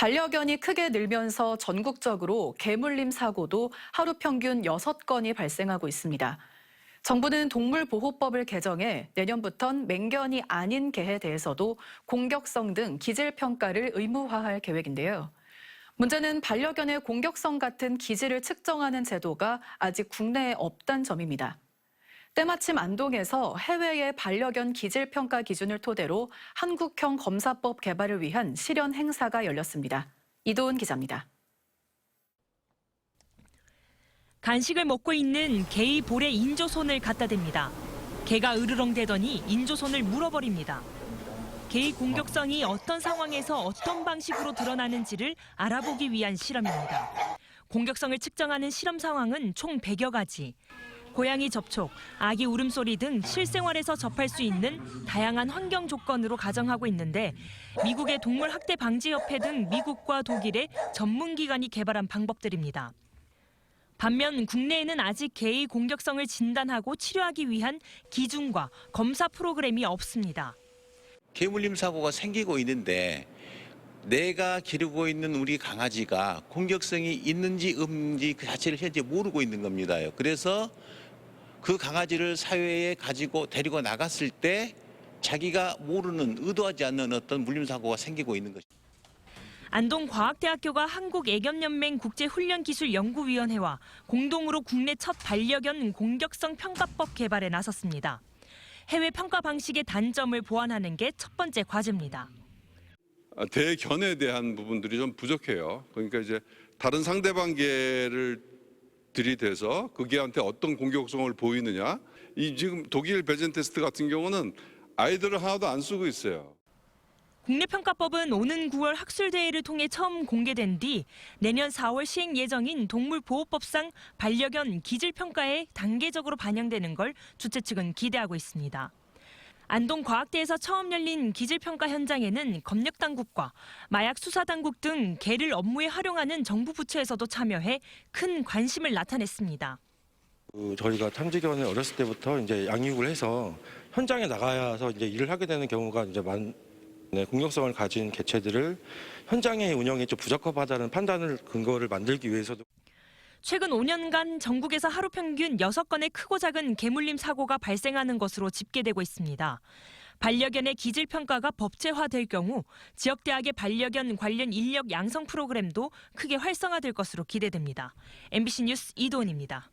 반려견이 크게 늘면서 전국적으로 개물림 사고도 하루 평균 6건이 발생하고 있습니다. 정부는 동물보호법을 개정해 내년부턴 맹견이 아닌 개에 대해서도 공격성 등 기질평가를 의무화할 계획인데요. 문제는 반려견의 공격성 같은 기질을 측정하는 제도가 아직 국내에 없다는 점입니다. 때마침 안동에서 해외의 반려견 기질평가 기준을 토대로 한국형 검사법 개발을 위한 실현 행사가 열렸습니다. 이도은 기자입니다. 간식을 먹고 있는 개의 볼에 인조손을 갖다 댑니다. 개가 으르렁대더니 인조손을 물어버립니다. 개의 공격성이 어떤 상황에서 어떤 방식으로 드러나는지를 알아보기 위한 실험입니다. 공격성을 측정하는 실험 상황은 총 100여 가지. 고양이 접촉, 아기 울음소리 등 실생활에서 접할 수 있는 다양한 환경 조건으로 가정하고 있는데 미국의 동물학대방지협회 등 미국과 독일의 전문기관이 개발한 방법들입니다. 반면 국내에는 아직 개의 공격성을 진단하고 치료하기 위한 기준과 검사 프로그램이 없습니다. 개물림 사고가 생기고 있는데 내가 기르고 있는 우리 강아지가 공격성이 있는지 없는지 그 자체를 현재 모르고 있는 겁니다. 그래서 그 강아지를 사회에 가지고 데리고 나갔을 때 자기가 모르는 의도하지 않는 어떤 물림 사고가 생기고 있는 것입니다. 안동과학대학교가 한국애견연맹 국제훈련기술연구위원회와 공동으로 국내 첫 반려견 공격성 평가법 개발에 나섰습니다. 해외 평가 방식의 단점을 보완하는 게 첫 번째 과제입니다. 대견에 대한 부분들이 좀 부족해요. 그러니까 이제 다른 상대방 개를 들이대서 그 개한테 어떤 공격성을 보이느냐. 이 지금 독일 배젠 테스트 같은 경우는 아이들을 하나도 안 쓰고 있어요. 국내평가법은 오는 9월 학술대회를 통해 처음 공개된 뒤 내년 4월 시행 예정인 동물보호법상 반려견 기질평가에 단계적으로 반영되는 걸 주최 측은 기대하고 있습니다. 안동과학대에서 처음 열린 기질평가 현장에는 검역당국과 마약수사당국 등 개를 업무에 활용하는 정부 부처에서도 참여해 큰 관심을 나타냈습니다. 저희가 탐지견을 어렸을 때부터 이제 양육을 해서 현장에 나가서 이제 일을 하게 되는 경우가 이제 공격성을 가진 개체들을 현장의 운영이 좀 부적합하다는 판단을 근거를 만들기 위해서도 최근 5년간 전국에서 하루 평균 6건의 크고 작은 개물림 사고가 발생하는 것으로 집계되고 있습니다. 반려견의 기질평가가 법제화될 경우 지역대학의 반려견 관련 인력 양성 프로그램도 크게 활성화될 것으로 기대됩니다. MBC 뉴스 이도은입니다.